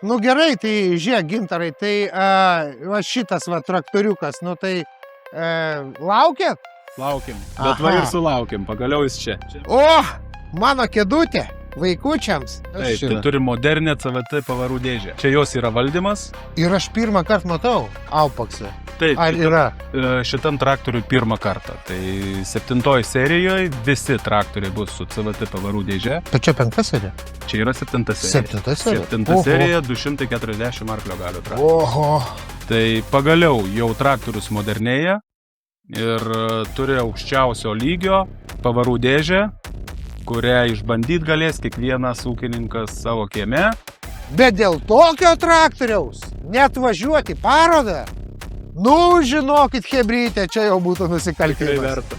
Nu gerai, tai žiūrėk, Gintarai, tai va šitas va traktoriukas, nu tai laukėt? Laukiam. Bet va Aha. ir sulaukiam, pagaliau jis čia. O, mano kėdutė, vaikučiams. Taip, tai turi modernę CVT pavarų dėžę. Čia jos yra valdymas. Ir aš pirmą kartą matau Aupaksą. Taip, Ar yra? šitam traktoriui pirmą kartą. Tai 7 serijoje visi traktoriai bus su CVT pavarų dėžė. Tai čia 5 serija? Čia yra 7 serija. 7 serija? 7 serija, 240 arklio galių traktorius. Oho. Tai pagaliau jau traktorius modernėja ir turi aukščiausio lygio pavarų dėžę, kurią išbandyt galės kiekvienas ūkininkas savo kieme. Bet dėl tokio traktoriaus net važiuoti parodą? Nu, žinokit, hebrytė, čia jau būtų nusikaltimas. Verta.